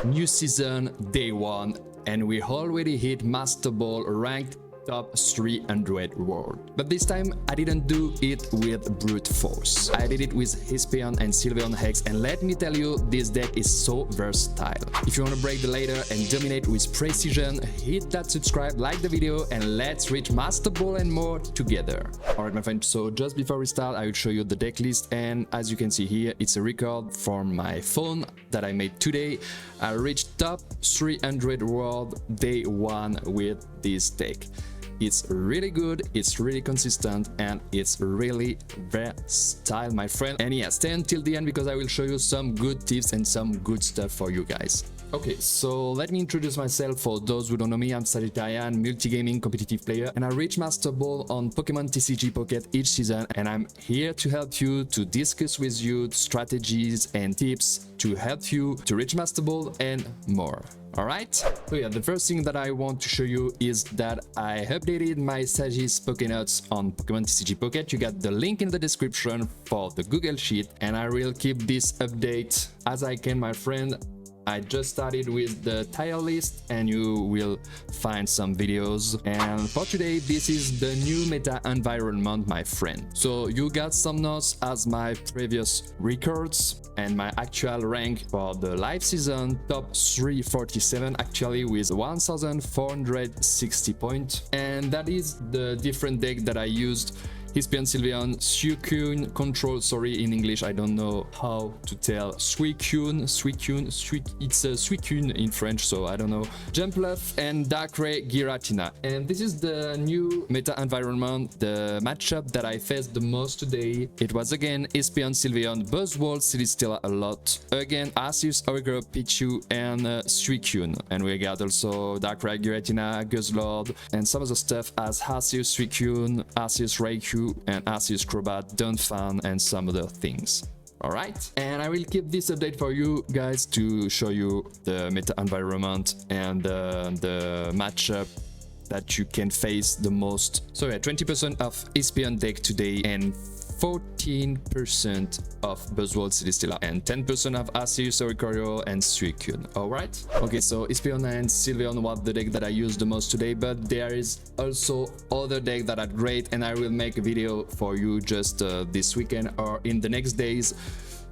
New season, day 1, and we already hit Masterball ranked top 300 world. But this time I didn't do it with brute force. I did it with Espeon and Sylveon EX, and let me tell you, this deck is so versatile. If you want to break the ladder and dominate with precision, hit that subscribe, like the video, and let's reach Masterball and more together. Alright my friend, so just before we start I will show you the deck list, and as you can see here, it's a record from my phone that I made today. I reached top 300 world day 1 with this deck. It's really good, it's really consistent, and it's really versatile, my friend. And yeah, stay until the end because I will show you some good tips and some good stuff for you guys. Okay, so let me introduce myself. For those who don't know me, I'm Sagittarian, multi-gaming competitive player, and I reach Master Ball on Pokémon TCG Pocket each season, and I'm here to help you, to discuss with you strategies and tips to help you to reach Master Ball and more. Alright, so yeah, the first thing that I want to show you is that I updated my Sagis Pokénotes on Pokémon TCG Pocket. You got the link in the description for the Google Sheet, and I will keep this update as I can, my friend. I just started with the tier list and you will find some videos, and for today this is the new meta environment, my friend. So you got some notes as my previous records and my actual rank for the live season, top 347 actually with 1460 points, and that is the different deck that I used. Espeon, Sylveon, Suicune, Control, sorry, in English, I don't know how to tell. Suicune, it's a Suicune in French, so I don't know. Jumpluff and Darkrai Giratina. And this is the new meta environment, the matchup that I faced the most today. It was again Espeon, Sylveon, Buzzwole, Celesteela a lot. Again, Arceus, Oricorio, Pichu, and Suicune. And we got also Darkrai Giratina, Guzzlord, and some other stuff as Arceus, Suicune, Arceus, Raikou, and Arceus Crobat, Donphan, and some other things. Alright, and I will keep this update for you guys to show you the meta environment and the matchup that you can face the most. So yeah, 20% of Espeon deck today, and 14% of Buzzwole, Celesteela, and 10% of Arceus, Oricorio, and Suicune. Alright? Okay, so Espeon and Sylveon was the deck that I used the most today, but there is also other decks that are great, and I will make a video for you just this weekend or in the next days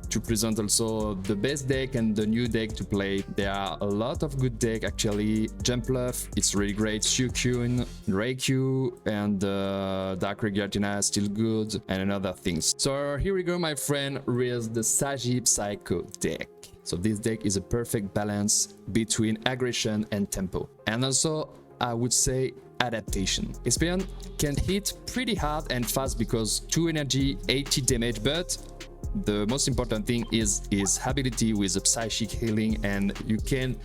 to present also the best deck and the new deck to play. There are a lot of good deck actually. Jumpluff, it's really great. Suicune, Raikou, and Darkrai Giratina is still good, and other things. So here we go, my friend, with the Sagi Psycho deck. So this deck is a perfect balance between aggression and tempo, and also I would say adaptation. Espeon can hit pretty hard and fast because 2 energy, 80 damage, but the most important thing is his ability with the psychic healing, and you can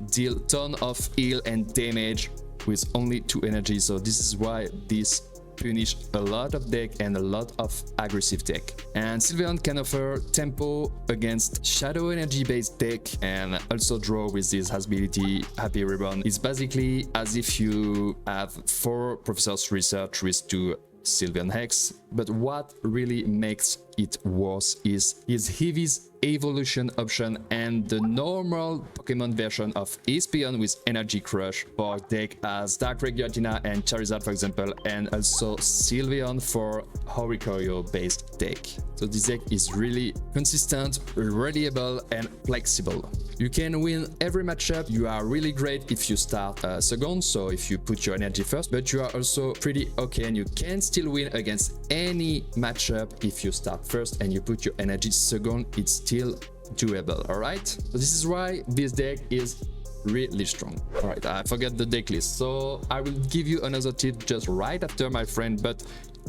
deal ton of heal and damage with only 2 energy. So this is why this punish a lot of deck and a lot of aggressive deck. And Sylveon can offer tempo against shadow energy based deck, and also draw with this ability Happy Ribbon. It's basically as if you have 4 professors research with 2 Sylveon EX, but what really makes it worse is Eevee's evolution option and the normal Pokemon version of Espeon with Energy Crush for deck as Darkrai Giratina and Charizard, for example, and also Sylveon for Oricorio based deck. So this deck is really consistent, reliable, and flexible. You can win every matchup. You are really great if you start second, so if you put your energy first, but you are also pretty okay, and you can still win against any matchup if you start first and you put your energy second. It's still doable. Alright, so this is why this deck is really strong. Alright, I forgot the deck list, so I will give you another tip just right after, my friend, but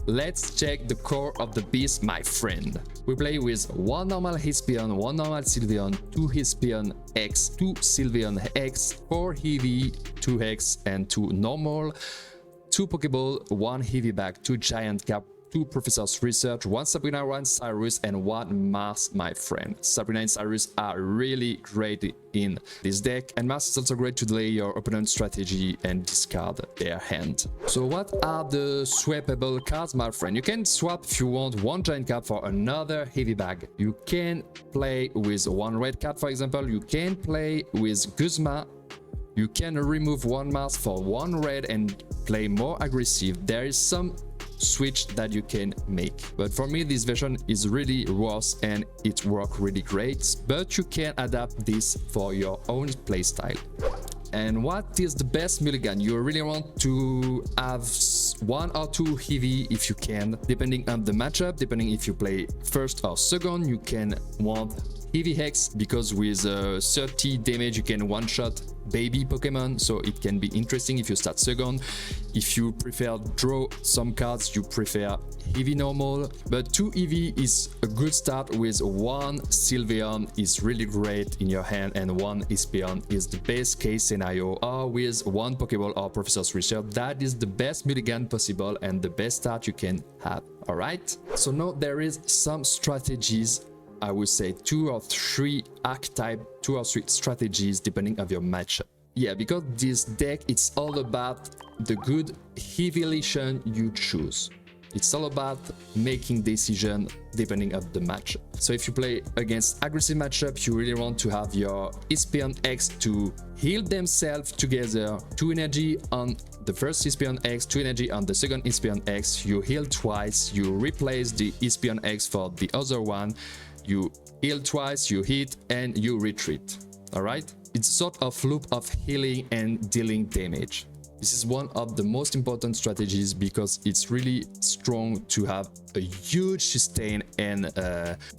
let's check the core of the beast, my friend. We play with 1 normal Espeon, 1 normal Sylveon, 2 Espeon EX, 2 Sylveon EX, 4 Eevee, 2 EX, and 2 normal, 2 Pokeball, 1 Eevee bag, 2 giant cap, 2 Professor's Research, 1 Sabrina, 1 Cyrus, and 1 Mars, my friend. Sabrina and Cyrus are really great in this deck, and Mars is also great to delay your opponent's strategy and discard their hand. So what are the swappable cards, my friend? You can swap, if you want, 1 giant card for another heavy bag. You can play with 1 red card, for example. You can play with Guzma. You can remove 1 Mars for 1 red and play more aggressive. There is some switch that you can make, but for me this version is really worse and it works really great, but you can adapt this for your own playstyle. And what is the best mulligan? You really want to have 1 or 2 heavy if you can, depending on the matchup. Depending if you play first or second, you can want heavy hex, because with 30 damage you can one-shot baby Pokemon, so it can be interesting if you start second. If you prefer draw some cards, you prefer heavy normal, but 2 EV is a good start. With 1 Sylveon is really great in your hand, and 1 Espeon is the best case scenario, or with 1 Pokeball or Professor's Research. That is the best mulligan possible and the best start you can have. All right, so now there is some strategies, I would say 2 or 3 archetype, 2 or 3 strategies depending on your matchup. Yeah, because this deck, it's all about the good evolution you choose. It's all about making decision depending on the matchup. So if you play against aggressive matchup, you really want to have your Espeon X to heal themselves together. 2 energy on the first Espeon X, 2 energy on the second Espeon X. You heal twice, you replace the Espeon X for the other one. You heal twice, you hit, and you retreat. All right, it's sort of loop of healing and dealing damage. This is one of the most important strategies because it's really strong to have a huge sustain and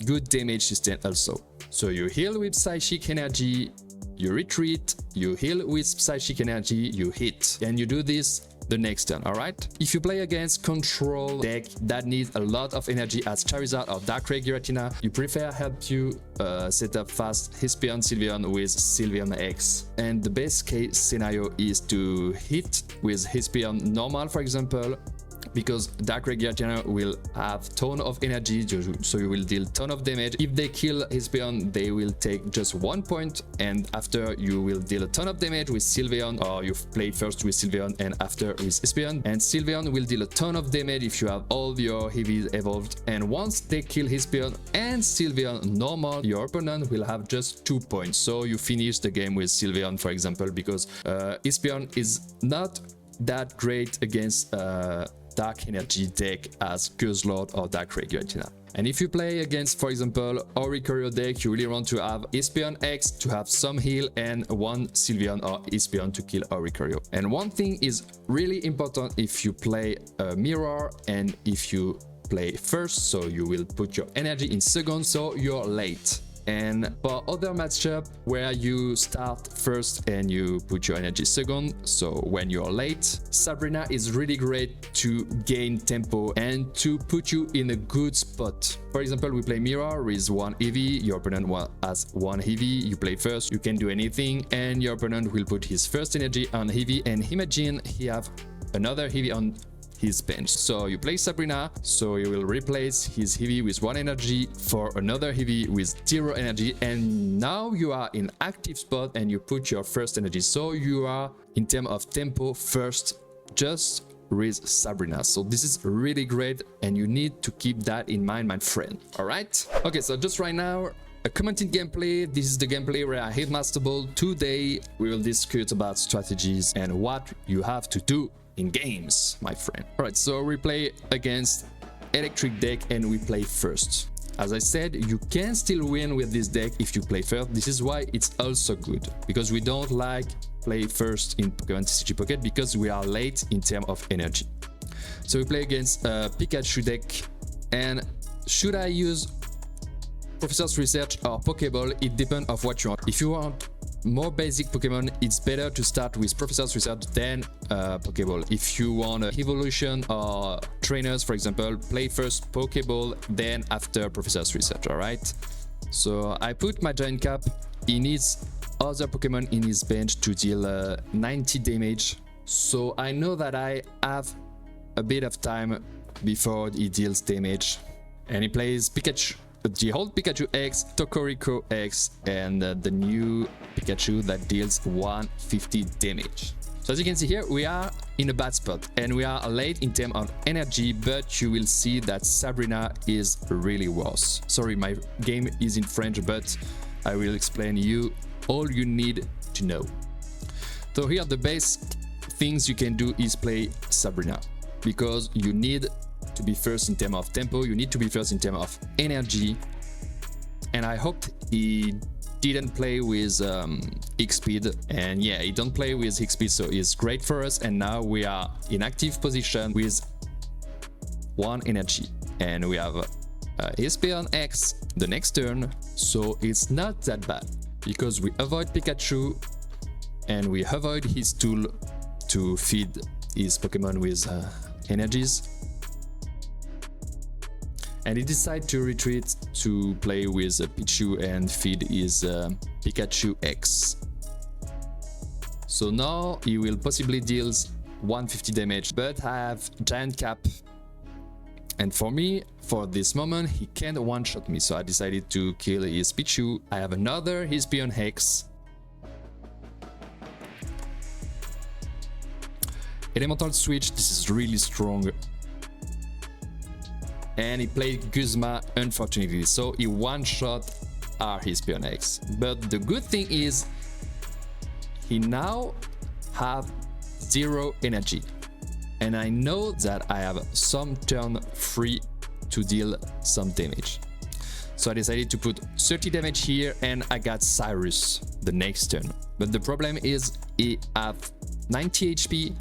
good damage sustain also. So you heal with Psychic Energy, you retreat, you heal with Psychic Energy, you hit, and you do this the next turn. All right, if you play against control deck that needs a lot of energy as Charizard or Darkrai Giratina, you prefer help you set up fast Espeon Sylveon with Sylveon EX, and the best case scenario is to hit with Espeon normal, for example, because Darkrai Giratina will have ton of energy, so you will deal ton of damage. If they kill Espeon, they will take just 1 point, and after you will deal a ton of damage with Sylveon, or you play first with Sylveon and after with Espeon, and Sylveon will deal a ton of damage if you have all your heavies evolved. And once they kill Espeon and Sylveon normal, your opponent will have just 2 points, so you finish the game with Sylveon, for example, because Espeon is not that great against Dark Energy deck as Guzzlord or Darkrai Giratina. And if you play against, for example, Oricorio deck, you really want to have Espeon X to have some heal and 1 Sylveon or Espeon to kill Oricorio. And one thing is really important if you play a mirror and if you play first, so you will put your energy in second, so you're late. And for other matchup where you start first and you put your energy second, so when you're late, Sabrina is really great to gain tempo and to put you in a good spot. For example, we play mirror with 1 EV, your opponent has 1 heavy, you play first, you can do anything, and your opponent will put his first energy on heavy, and imagine he have another heavy on his bench. So you play Sabrina, so you will replace his heavy with 1 energy for another heavy with 0 energy, and now you are in active spot and you put your first energy, so you are in terms of tempo first just with Sabrina. So this is really great and you need to keep that in mind, my friend. All right, okay, so just right now a commented gameplay. This is the gameplay where I hit Masterball. Today we will discuss about strategies and what you have to do in games, my friend. All right, so we play against electric deck and we play first. As I said, you can still win with this deck if you play first. This is why it's also good, because we don't like play first in Pokémon TCG Pocket because we are late in terms of energy. So we play against a Pikachu deck, and should I use Professor's Research or Pokeball? It depends on what you want. If you want more basic Pokemon, it's better to start with Professor's Research than Pokeball. If you want evolution or trainers, for example, play first Pokeball, then after Professor's Research. All right, so I put my giant cap. He needs other Pokemon in his bench to deal 90 damage, so I know that I have a bit of time before he deals damage. And he plays Pikachu, the old Pikachu X, Tokoriko X, and the new Pikachu that deals 150 damage. So as you can see here, we are in a bad spot and we are late in terms of energy, but you will see that Sabrina is really worse. Sorry, my game is in French, but I will explain you all you need to know. So here the best things you can do is play Sabrina, because you need to be first in terms of tempo, you need to be first in terms of energy, and I hope he didn't play with X-Speed, and yeah, he don't play with X-Speed, so it's great for us. And now we are in active position with 1 energy, and we have Espeon EX the next turn, so it's not that bad because we avoid Pikachu and we avoid his tool to feed his Pokemon with energies. And he decided to retreat to play with Pichu and feed his Pikachu X. So now he will possibly deal 150 damage, but I have Giant Cap. And for me, for this moment, he can't one-shot me, so I decided to kill his Pichu. I have another Espeon X. Elemental Switch, this is really strong. And he played Guzma, unfortunately, so he one-shot our Espeon X. But the good thing is he now have 0 energy, and I know that I have some turn free to deal some damage. So I decided to put 30 damage here, and I got Cyrus the next turn. But the problem is he have 90 HP,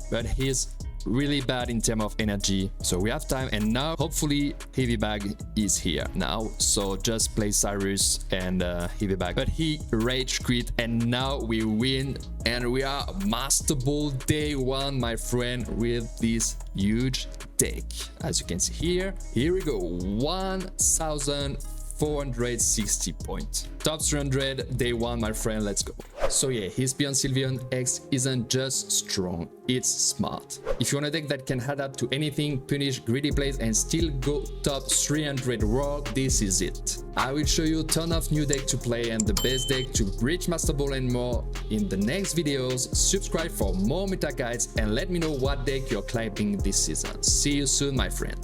but he's really bad in terms of energy, so we have time. And now hopefully Heavy Bag is here now, so just play Cyrus and Heavy Bag. But he rage quit, and now we win, and we are Master Ball day 1, my friend, with this huge deck. As you can see here, here we go, 1460 points. Top 300 day 1, my friend, let's go. So yeah, Espeon Sylveon EX isn't just strong, it's smart. If you want a deck that can adapt to anything, punish greedy plays, and still go top 300 world, this is it. I will show you a ton of new deck to play and the best deck to reach Master Ball and more in the next videos. Subscribe for more meta guides and let me know what deck you're climbing this season. See you soon, my friend.